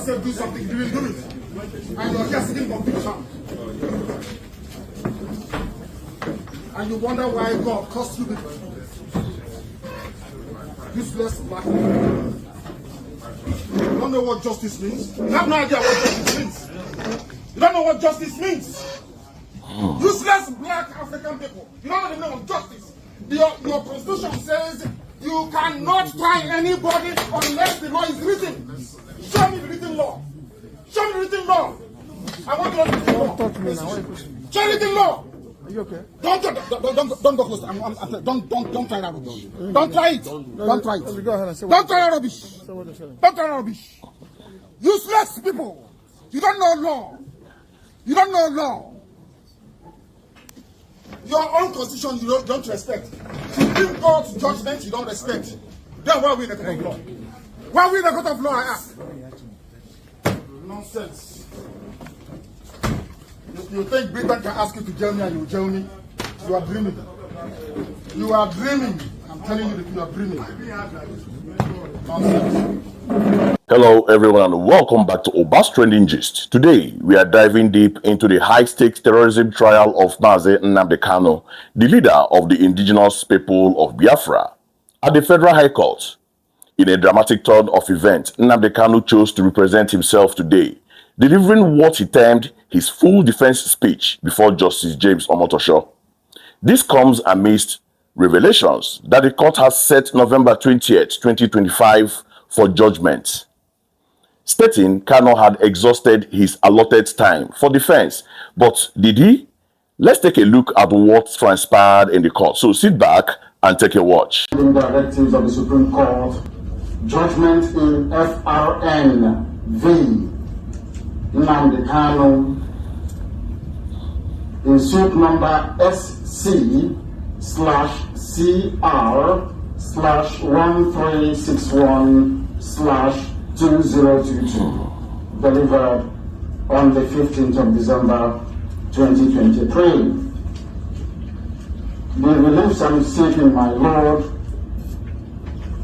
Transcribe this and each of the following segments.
yourself do something, you didn't do it. And you're here seeking conviction. And you wonder why God cost you this. Useless black man. You don't know what justice means? You have no idea what justice means. You don't know what justice means. Useless black African people. You don't know the meaning of justice. Your constitution says you cannot try anybody unless the law is written. Show me the written law. Show me the written law. I want to know the written law. Talk to me now. Show me the written law. Are you okay? Don't go close. Don't try that rubbish. Don't try it. Don't try it. Go ahead and say don't try that rubbish. Don't try that rubbish. Useless people. You don't know law. You don't know law. Your own constitution you don't respect. Supreme Court judgment you don't respect. Then why are we in the court of law? Why are we in the court of law, I ask? Nonsense. You think Britain can ask you to jail me and you will jail me? You are dreaming. You are dreaming. I'm telling you that you are dreaming. Nonsense. Hello everyone and welcome back to Obas Trending Gist. Today we are diving deep into the high-stakes terrorism trial of Mazi Nnamdi Kanu, the leader of the indigenous people of Biafra. At the Federal High Court, in a dramatic turn of events, Nnamdi Kanu chose to represent himself today, delivering what he termed his full defense speech before Justice James Omotosho. This comes amidst revelations that the court has set November 20th, 2025 for judgment, stating Kanu had exhausted his allotted time for defense. But did he? Let's take a look at what transpired in the court. So sit back and take a watch. Directives of the Supreme Court, judgment in FRN v. Nnamdi Kanu in suit number SC/CR/1361/2022, delivered on the 15th of December 2023. The reliefs I'm seeking, my Lord,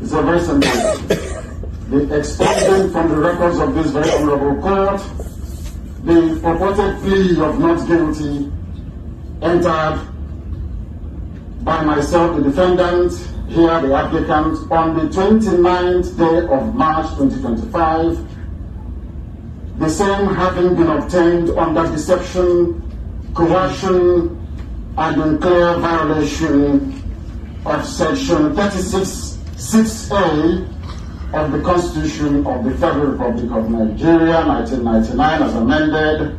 is a very simple. The expunging from the records of this very honorable court the purported plea of not guilty entered by myself, the defendant, here the applicant, on the 29th day of March 2025, the same having been obtained under deception, coercion, and in clear violation of section 36(6)(a) of the Constitution of the Federal Republic of Nigeria, 1999, as amended,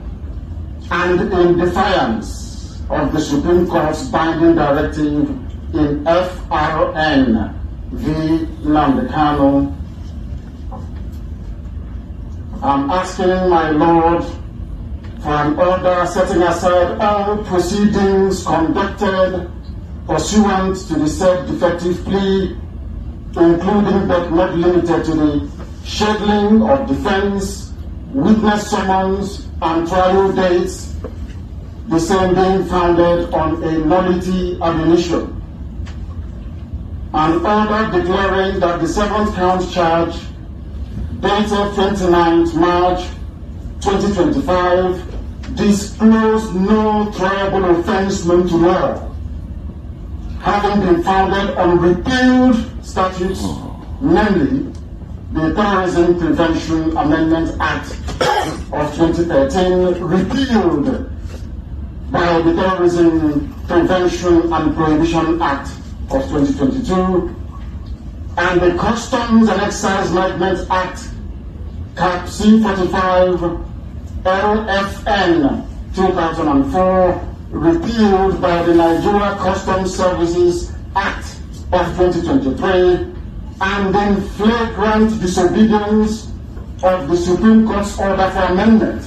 and in defiance of the Supreme Court's binding directive in FRN v. Nnamdi Kanu. I'm asking my Lord for an order setting aside all proceedings conducted pursuant to the said defective plea, including but not limited to the scheduling of defense, witness summons, and trial dates, the same being founded on a nullity ab initio. An order declaring that the 7th count charge, dated 29th March 2025, disclosed no triable offense known to law, having been founded on repealed statutes, namely the Terrorism Prevention Amendment Act of 2013, repealed by the Terrorism Prevention and Prohibition Act of 2022, and the Customs and Excise Management Act, Cap C45 LFN 2004, repealed by the Nigeria Customs Services Act of 2023, and in flagrant disobedience of the Supreme Court's order for amendment,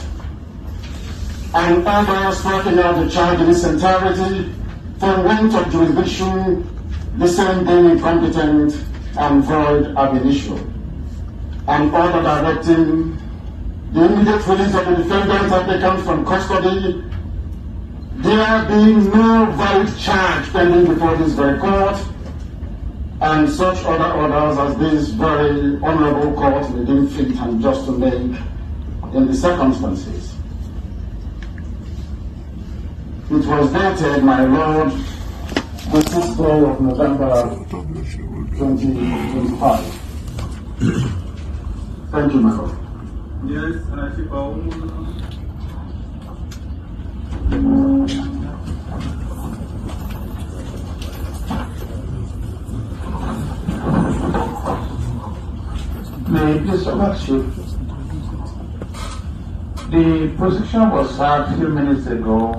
and order striking out the charge in its entirety for want of jurisdiction, the same being incompetent and void ab initio. An order directing the immediate release of the defendant applicant from custody, there being no valid charge pending before this very court, and such other orders as this very honorable court may deem fit and just to make in the circumstances. It was dated, my Lord, the 6th day of November 2025. Thank you, my Lord. Yes, May it please Lordship, the prosecution was heard a few minutes ago,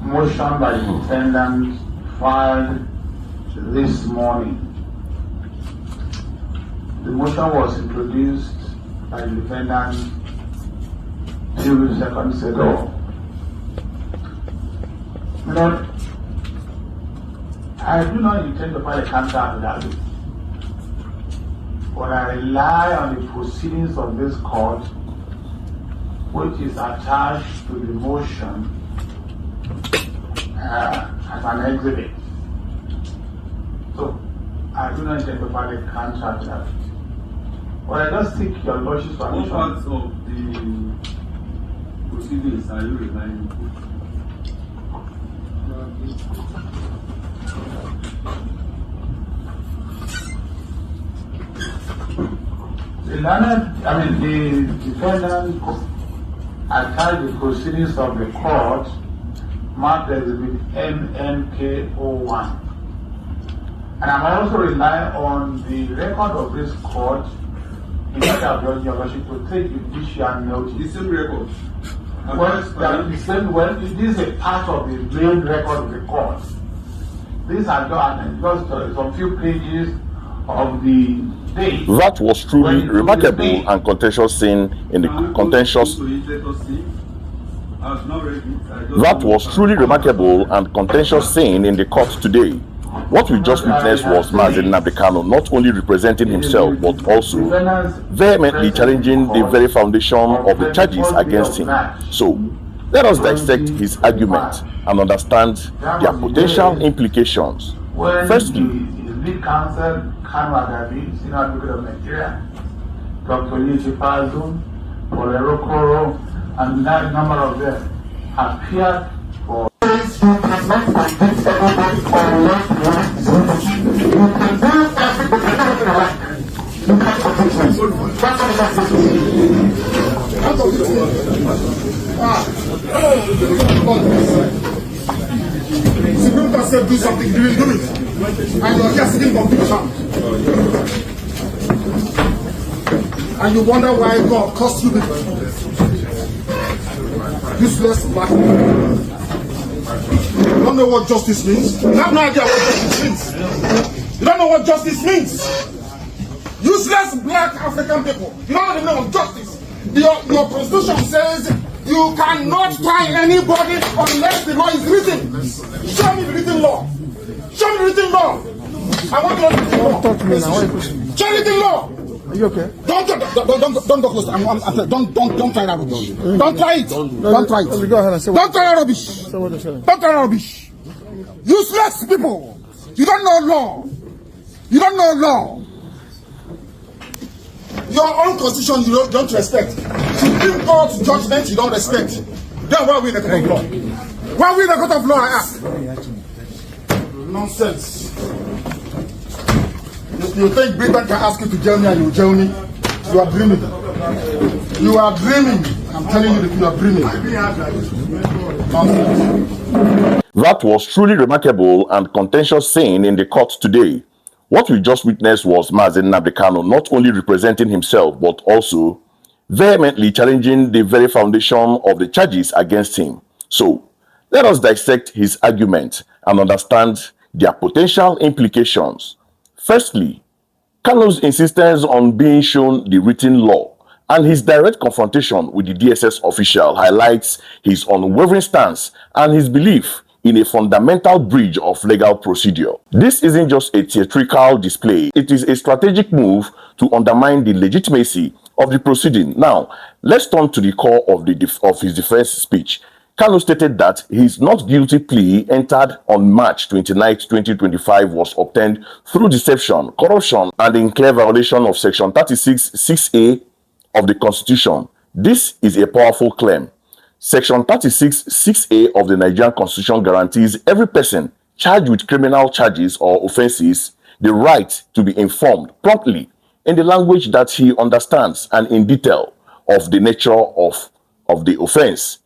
motion by the defendant filed this morning. The motion was introduced by the defendant a few seconds ago. Lord, I do not intend to file a counter affidavit, but I rely on the proceedings of this court, which is attached to the motion as an exhibit. So I do not intend to file a counter affidavit. But I just seek your lordship's permission. what parts of the proceedings are you relying on? The defendant attached the proceedings of the court marked as with MMK01. And I'm also relying on the record of this court in order of your lordship to take judicial notice. The same record. Well, it is a part of the main record of the court. These are just some few pages of the day. That was truly remarkable and contentious scene in the contentious. That was truly remarkable and contentious scene in the court today. What we just witnessed was Mazi Nnamdi Kanu not only representing himself but also vehemently challenging the very foundation of the charges against him. So, let us dissect his argument and understand their potential implications. Firstly, lead counsel Kanu, senior advocate of Nigeria, Dr. Nichipazum, Polero Koro, and that number of them appeared for Supreme Court said do something, you will do it. And you're just sitting conviction. And you wonder why God cost you this. Useless black man. You don't know what justice means. You have no idea what justice means. You don't know what justice means. Useless black African people. You don't know the meaning of justice. Your constitution says you cannot try anybody unless the law is written. Show me the written law. Show me the written law. I want to know the written law. Talk to me now. Show me the written law. Are you okay? Don't go close. Don't try that rubbish. Don't try it. Don't try it. Go ahead and say. Don't try that rubbish. Don't try that rubbish. Useless people. You don't know law. You don't know law. Your own constitution you don't respect. Supreme Court judgment you don't respect. Then why are we in the court of law? Why are we in the court of law, I ask? Nonsense. You think Britain can ask you to jail me and you jail me? You are dreaming. You are dreaming. I'm telling you that you are dreaming. Nonsense. That was truly remarkable and contentious scene in the court today. What we just witnessed was Mazi Nnamdi Kanu not only representing himself but also vehemently challenging the very foundation of the charges against him. So, let us dissect his argument and understand their potential implications. Firstly, Kanu's insistence on being shown the written law and his direct confrontation with the DSS official highlights his unwavering stance and his belief in a fundamental breach of legal procedure. This isn't just a theatrical display, it is a strategic move to undermine the legitimacy of the proceeding. Now, let's turn to the core of his defense speech. Kanu stated that his not guilty plea entered on March 29, 2025 was obtained through deception, corruption, and in clear violation of Section 36(6)(a) of the Constitution. This is a powerful claim. Section 36(6)(a) of the Nigerian Constitution guarantees every person charged with criminal charges or offenses the right to be informed promptly in the language that he understands and in detail of the nature of the offense.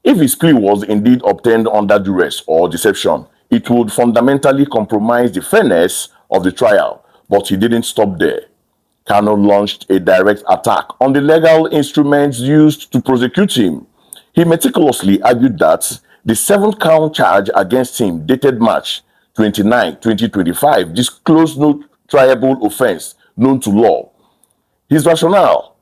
If his plea was indeed obtained under duress or deception, it would fundamentally compromise the fairness of the trial, but he didn't stop there. Kanu launched a direct attack on the legal instruments used to prosecute him. He meticulously argued that the 7th-count charge against him, dated March 29, 2025, disclosed no triable offense known to law. His rationale: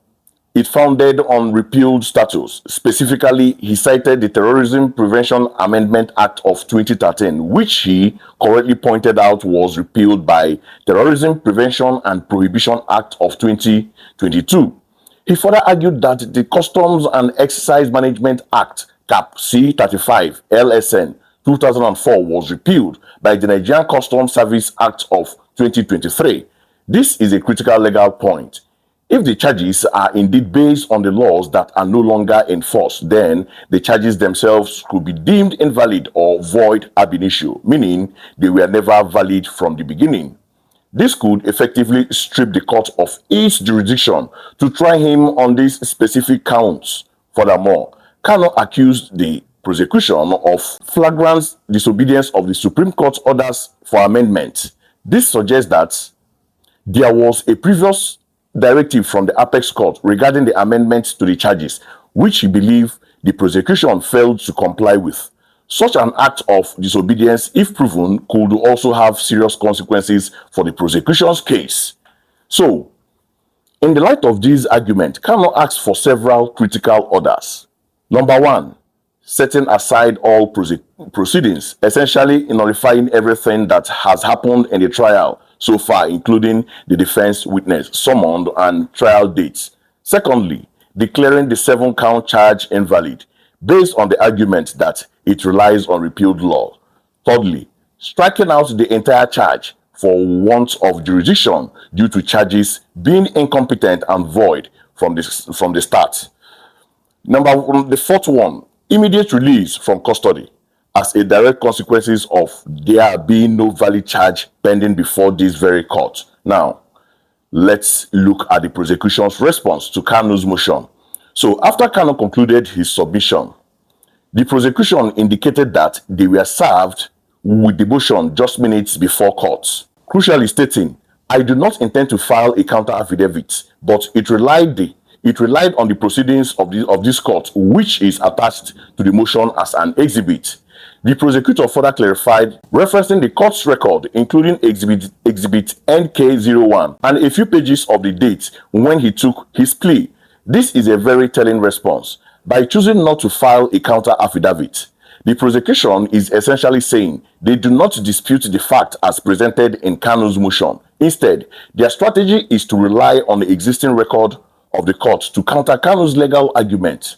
it founded on repealed status. Specifically, he cited the Terrorism Prevention Amendment Act of 2013, which he correctly pointed out was repealed by Terrorism Prevention and Prohibition Act of 2022. He further argued that the Customs and Excise Management Act, Cap C-35 LSN 2004, was repealed by the Nigerian Customs Service Act of 2023. This is a critical legal point. If the charges are indeed based on the laws that are no longer enforced, then the charges themselves could be deemed invalid or void ab initio, meaning they were never valid from the beginning. This could effectively strip the court of its jurisdiction to try him on these specific counts. Furthermore, Kanu accused the prosecution of flagrant disobedience of the Supreme Court's orders for amendment. This suggests that there was a previous directive from the Apex Court regarding the amendments to the charges, which he believed the prosecution failed to comply with. Such an act of disobedience, if proven, could also have serious consequences for the prosecution's case. So, in the light of these arguments, Kanu asked for several critical orders. Number 1, setting aside all proceedings, essentially nullifying everything that has happened in the trial so far, including the defense witness summoned and trial dates. Secondly, declaring the 7-count charge invalid, based on the argument that it relies on repealed law. Thirdly, striking out the entire charge for want of jurisdiction due to charges being incompetent and void from the start. The fourth one, immediate release from custody as a direct consequences of there being no valid charge pending before this very court. Now, let's look at the prosecution's response to Kanu's motion. So, after Kanu concluded his submission, the prosecution indicated that they were served with the motion just minutes before court, crucially stating, "I do not intend to file a counter affidavit, but it relied on the proceedings of this court, which is attached to the motion as an exhibit." The prosecutor further clarified, referencing the court's record, including exhibit NK01 and a few pages of the date when he took his plea. This is a very telling response. By choosing not to file a counter affidavit, the prosecution is essentially saying they do not dispute the fact as presented in Kanu's motion. Instead, their strategy is to rely on the existing record of the court to counter Kanu's legal argument.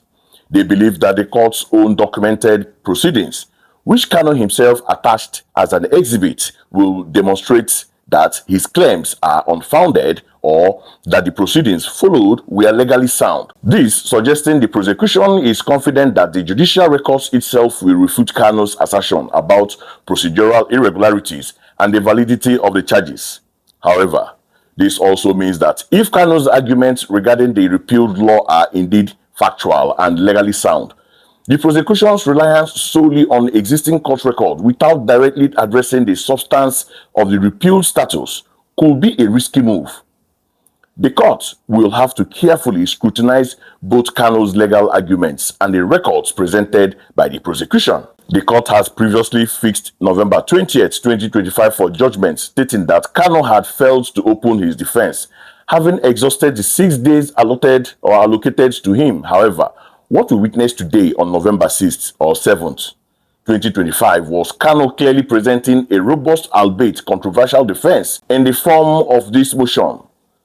They believe that the court's own documented proceedings, which Kanu himself attached as an exhibit, will demonstrate that his claims are unfounded or that the proceedings followed were legally sound. This suggesting the prosecution is confident that the judicial records itself will refute Kanu's assertion about procedural irregularities and the validity of the charges. However, this also means that if Kanu's arguments regarding the repealed law are indeed factual and legally sound, the prosecution's reliance solely on existing court record without directly addressing the substance of the repealed status could be a risky move. The court will have to carefully scrutinize both Kanu's legal arguments and the records presented by the prosecution. The court has previously fixed November 20th, 2025 for judgment, stating that Kanu had failed to open his defense, having exhausted the 6 days allocated to him. However, what we witnessed today on November 6th or 7th, 2025 was Kanu clearly presenting a robust albeit controversial defense in the form of this motion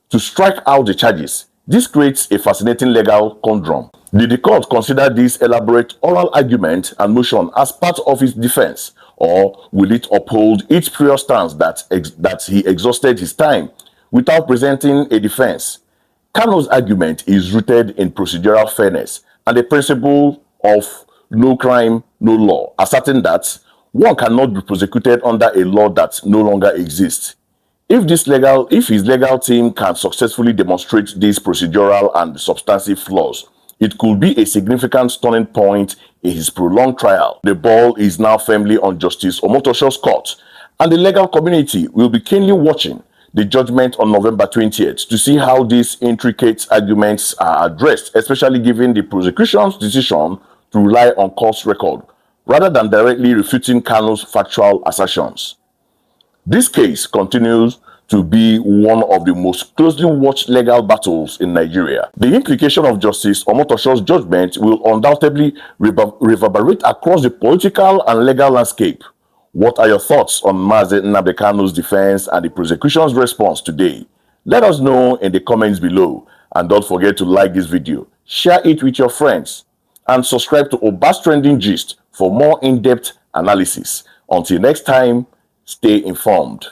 to strike out the charges. This creates a fascinating legal conundrum. Did the court consider this elaborate oral argument and motion as part of its defense, or will it uphold its prior stance that he exhausted his time without presenting a defense? Kanu's argument is rooted in procedural fairness and the principle of no crime, no law, asserting that one cannot be prosecuted under a law that no longer exists. If his legal team can successfully demonstrate these procedural and substantive flaws, it could be a significant turning point in his prolonged trial. The ball is now firmly on Justice Omotosho's court, and the legal community will be keenly watching the judgment on November 20th to see how these intricate arguments are addressed, especially given the prosecution's decision to rely on court record rather than directly refuting Kanu's factual assertions. This case continues to be one of the most closely watched legal battles in Nigeria. The implication of Justice Omotosho's judgment will undoubtedly reverberate across the political and legal landscape. What are your thoughts on Mazi Nnamdi Kanu's defense and the prosecution's response today? Let us know in the comments below, and don't forget to like this video, share it with your friends, and subscribe to Obas Trending Gist for more in-depth analysis. Until next time, stay informed.